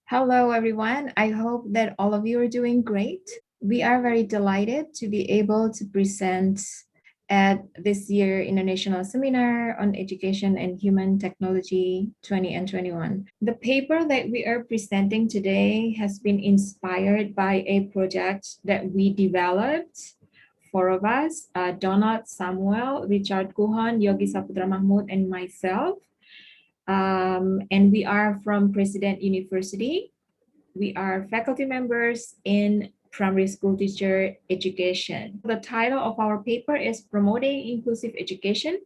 Hello, everyone. I hope that all of you are doing great. We are very delighted to be able to present at this year International Seminar on Education and Human Technology 20 and 21. The paper that we are presenting today has been inspired by a project that we developed, four of us, Donald, Samuel, Richard, Kuhon, Yogi Saputra Mahmud, and myself. And we are from President University. We are faculty members in primary school teacher education. The title of our paper is Promoting Inclusive Education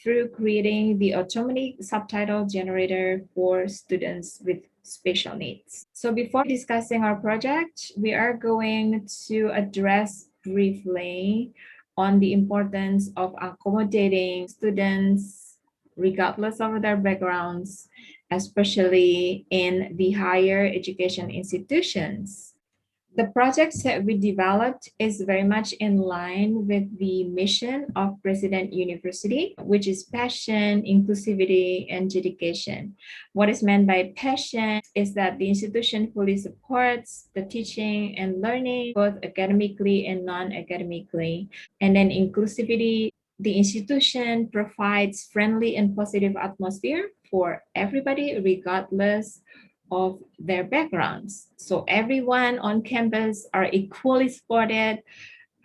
through Creating the Automatic Subtitle Generator for Students with Special Needs. So before discussing our project, we are going to address briefly on the importance of accommodating students regardless of their backgrounds, especially in the higher education institutions. The projects that we developed is very much in line with the mission of President University, which is passion, inclusivity, and dedication. What is meant by passion is that the institution fully supports the teaching and learning, both academically and non-academically. And then inclusivity, the institution provides friendly and positive atmosphere for everybody, regardless of their backgrounds. So everyone on campus are equally supported,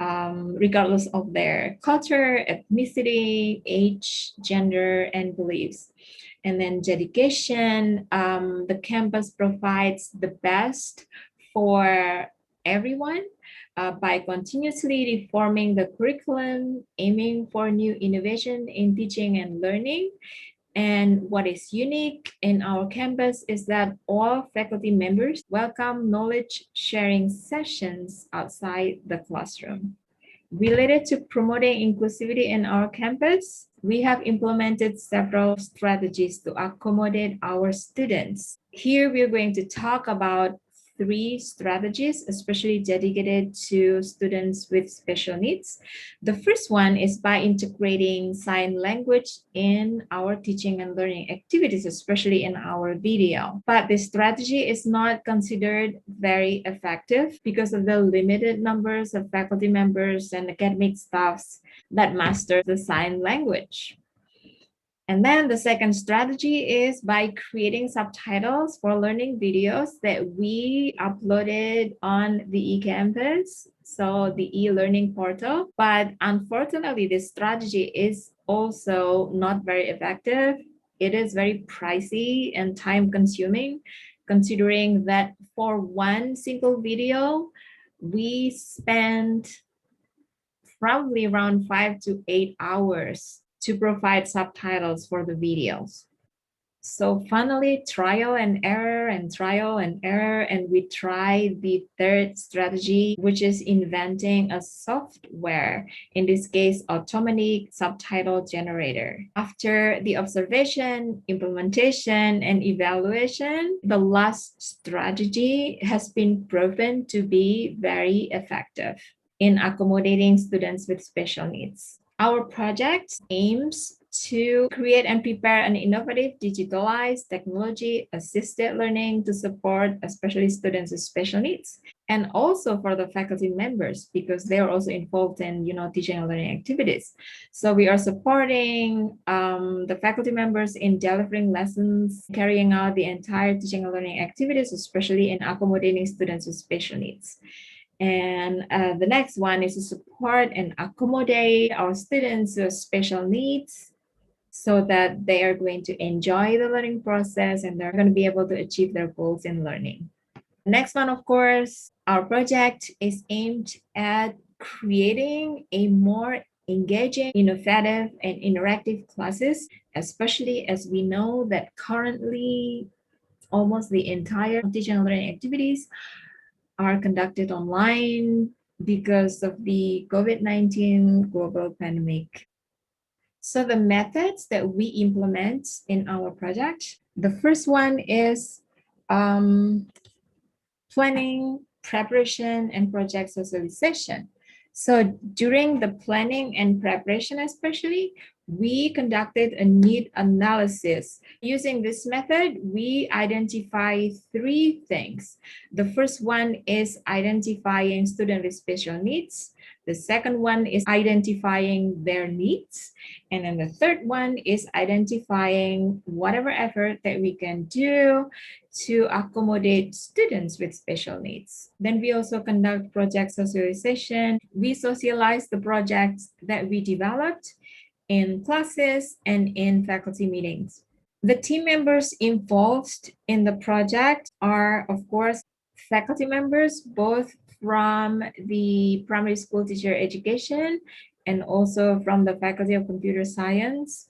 regardless of their culture, ethnicity, age, gender, and beliefs. And then dedication, the campus provides the best for everyone by continuously reforming the curriculum, aiming for new innovation in teaching and learning. And what is unique in our campus is that all faculty members welcome knowledge sharing sessions outside the classroom. Related to promoting inclusivity in our campus, we have implemented several strategies to accommodate our students. Here, we're going to talk about three strategies, especially dedicated to students with special needs. The first one is by integrating sign language in our teaching and learning activities, especially in our video. But this strategy is not considered very effective because of the limited numbers of faculty members and academic staffs that master the sign language. And then the second strategy is by creating subtitles for learning videos that we uploaded on the eCampus, so the e-learning portal. But unfortunately, this strategy is also not very effective. It is very pricey and time consuming, considering that for one single video, we spend probably around 5 to 8 hours to provide subtitles for the videos. So finally, trial and error, and we tried the third strategy, which is inventing a software, in this case, Automatic Subtitle Generator. After the observation, implementation, and evaluation, the last strategy has been proven to be very effective in accommodating students with special needs. Our project aims to create and prepare an innovative, digitalized, technology-assisted learning to support especially students with special needs, and also for the faculty members, because they are also involved in teaching and learning activities. So we are supporting the faculty members in delivering lessons, carrying out the entire teaching and learning activities, especially in accommodating students with special needs. And the next one is to support and accommodate our students with special needs so that they are going to enjoy the learning process and they're going to be able to achieve their goals in learning. The next one, of course, our project is aimed at creating a more engaging, innovative, and interactive classes, especially as we know that currently almost the entire teaching and learning activities are conducted online because of the COVID-19 global pandemic. So the methods that we implement in our project, the first one is planning, preparation, and project socialization. So during the planning and preparation especially, we conducted a need analysis. Using this method, we identify three things. The first one is identifying students with special needs. The second one is identifying their needs. And then the third one is identifying whatever effort that we can do to accommodate students with special needs. Then we also conduct project socialization. We socialize the projects that we developed in classes and in faculty meetings. The team members involved in the project are, of course, faculty members, both from the primary school teacher education and also from the Faculty of Computer Science,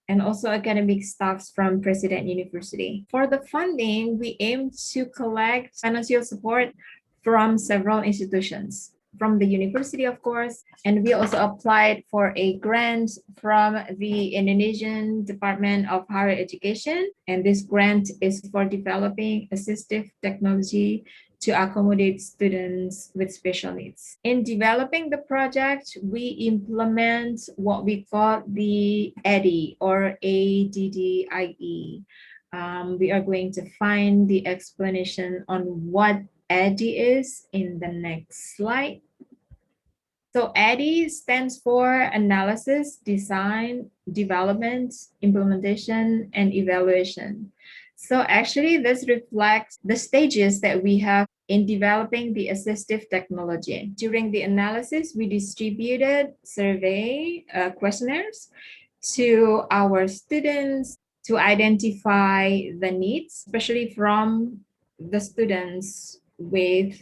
and also academic staffs from President University. For the funding, we aim to collect financial support from several institutions, from the university, of course, and we also applied for a grant from the Indonesian Department of Higher Education, and this grant is for developing assistive technology to accommodate students with special needs. In developing the project, we implement what we call the ADDIE or ADDIE. We are going to find the explanation on what ADDIE is in the next slide. So ADDIE stands for Analysis, Design, Development, Implementation, and Evaluation. So actually this reflects the stages that we have in developing the assistive technology. During the analysis, we distributed survey questionnaires to our students to identify the needs, especially from the students with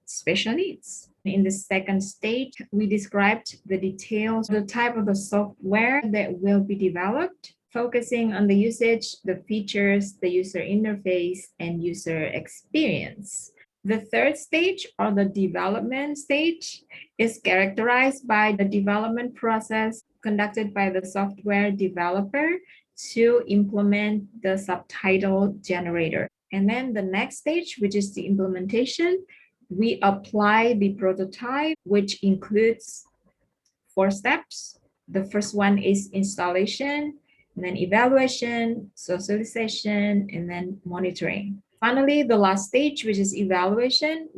special needs. In the second stage, we described the details, the type of the software that will be developed, focusing on the usage, the features, the user interface, and user experience. The third stage, or the development stage, is characterized by the development process conducted by the software developer to implement the subtitle generator. And then the next stage, which is the implementation, we apply the prototype, which includes 4 steps. The first one is installation, and then evaluation, socialization, and then monitoring. Finally, the last stage, which is evaluation.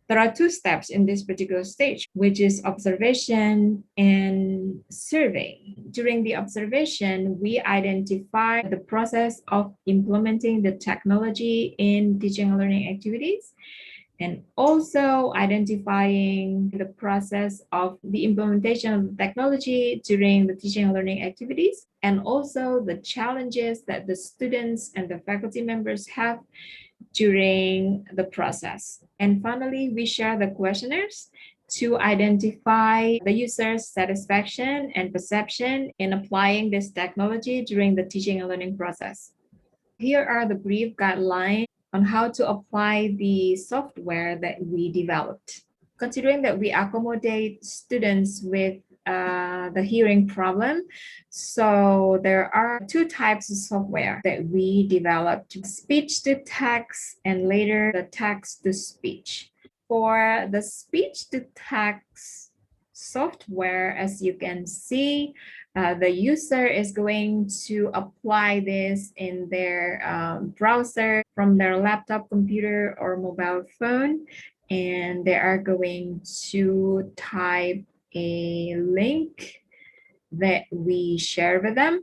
There are 2 steps in this particular stage, which is observation and survey. During the observation, we identify the process of implementing the technology in teaching and learning activities, and also identifying the process of the implementation of the technology during the teaching and learning activities, and also the challenges that the students and the faculty members have during the process. And finally, we share the questionnaires to identify the user's satisfaction and perception in applying this technology during the teaching and learning process. Here are the brief guidelines on how to apply the software that we developed. Considering that we accommodate students with the hearing problem, so there are 2 types of software that we developed: speech to text and later the text to speech. For the speech to text software, as you can see, the user is going to apply this in their browser from their laptop, computer, or mobile phone, and they are going to type a link that we share with them,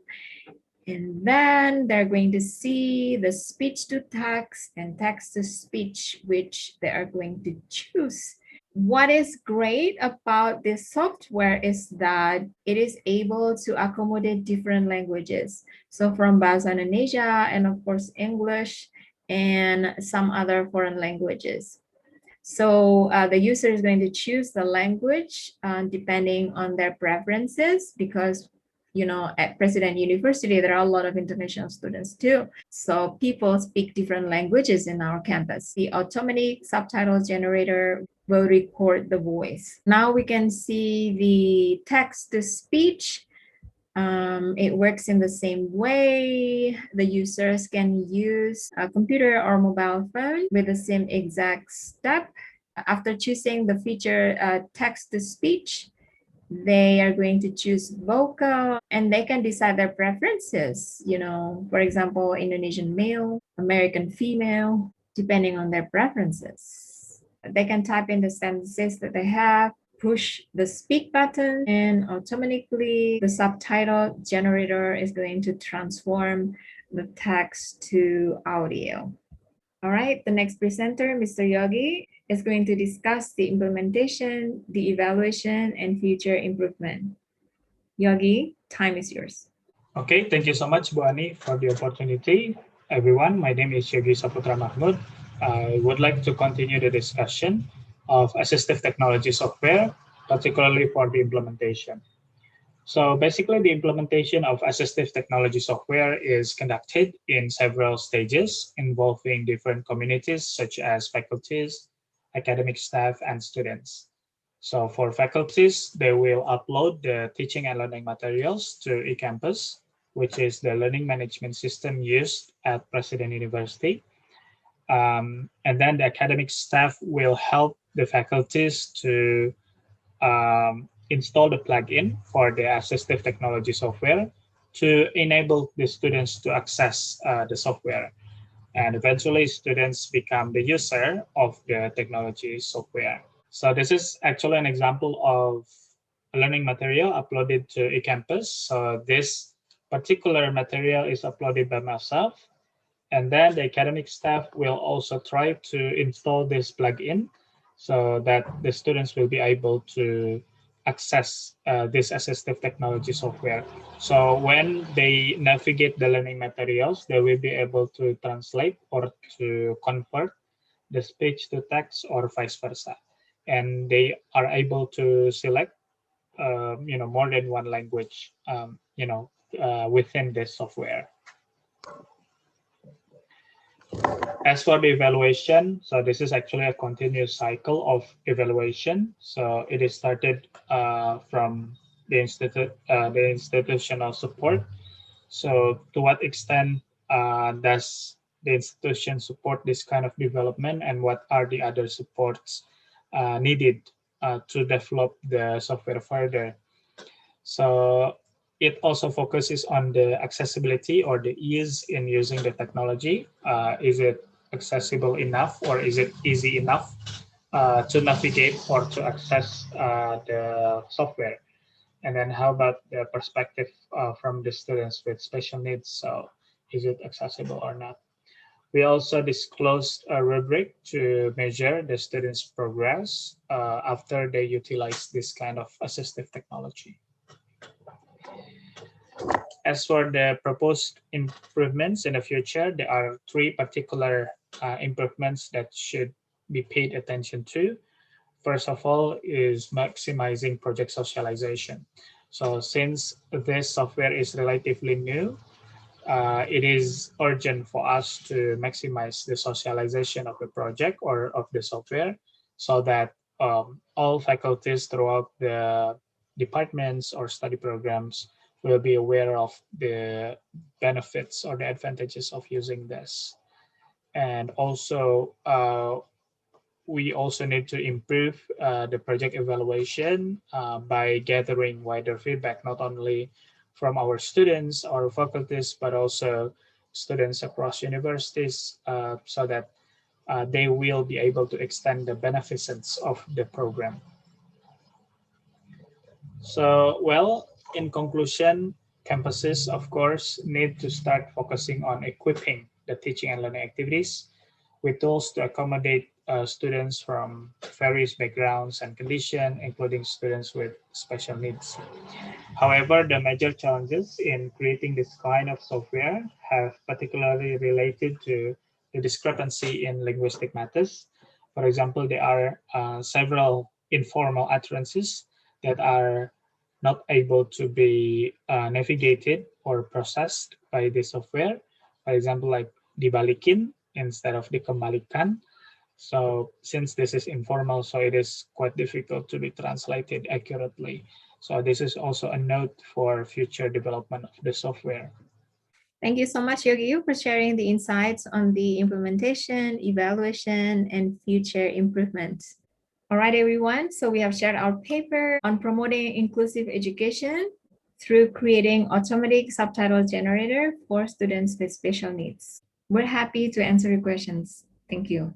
and then they're going to see the speech to text and text to speech, which they are going to choose. What is great about this software is that it is able to accommodate different languages. So from Bahasa Indonesia, and of course English, and some other foreign languages. So the user is going to choose the language depending on their preferences, because at President University, there are a lot of international students too. So people speak different languages in our campus. The Automatic Subtitle Generator will record the voice. Now we can see the text to speech. It works in the same way. The users can use a computer or mobile phone with the same exact step. After choosing the feature text to speech, They are going to choose vocal and they can decide their preferences, for example, Indonesian male, American female, depending on their preferences. They can type in the sentences that they have, push the speak button, and automatically the subtitle generator is going to transform the text to audio. All right, the next presenter, Mr. Yogi, is going to discuss the implementation, the evaluation, and future improvement. Yogi, time is yours. Okay, thank you so much, Bu Ani, for the opportunity. Everyone, my name is Yogi Saputra Mahmud. I would like to continue the discussion of assistive technology software, particularly for the implementation. So basically, the implementation of assistive technology software is conducted in several stages involving different communities such as faculties, academic staff, and students. So for faculties, they will upload the teaching and learning materials to eCampus, which is the learning management system used at President University. And then the academic staff will help the faculties to install the plugin for the assistive technology software to enable the students to access the software. And eventually, students become the user of the technology software. So this is actually an example of a learning material uploaded to eCampus. So this particular material is uploaded by myself. And then the academic staff will also try to install this plugin so that the students will be able to access this assistive technology software. So when they navigate the learning materials, they will be able to translate or to convert the speech to text or vice versa. And they are able to select, more than one language, within this software. As for the evaluation, so this is actually a continuous cycle of evaluation. So it is started from the institutional support. So to what extent does the institution support this kind of development, and what are the other supports needed to develop the software further? So it also focuses on the accessibility or the ease in using the technology. Is it accessible enough, or is it easy enough to navigate or to access the software? And then how about the perspective from the students with special needs? So is it accessible or not? We also disclosed a rubric to measure the students' progress after they utilize this kind of assistive technology. As for the proposed improvements in the future, there are three particular improvements that should be paid attention to. First of all is maximizing project socialization. So since this software is relatively new, it is urgent for us to maximize the socialization of the project or of the software so that all faculties throughout the departments or study programs will be aware of the benefits or the advantages of using this. And also, we also need to improve the project evaluation by gathering wider feedback, not only from our students or faculties, but also students across universities so that they will be able to extend the beneficence of the program. So, well, in conclusion, campuses, of course, need to start focusing on equipping the teaching and learning activities with tools to accommodate students from various backgrounds and conditions, including students with special needs. However, the major challenges in creating this kind of software have particularly related to the discrepancy in linguistic matters. For example, there are several informal utterances that are not able to be navigated or processed by the software. For example, like dibalikin instead of dikembalikan. So since this is informal, so it is quite difficult to be translated accurately. So this is also a note for future development of the software. Thank you so much, Yogi, for sharing the insights on the implementation, evaluation, and future improvements. All right, everyone. So we have shared our paper on promoting inclusive education through creating automatic subtitle generator for students with special needs. We're happy to answer your questions. Thank you.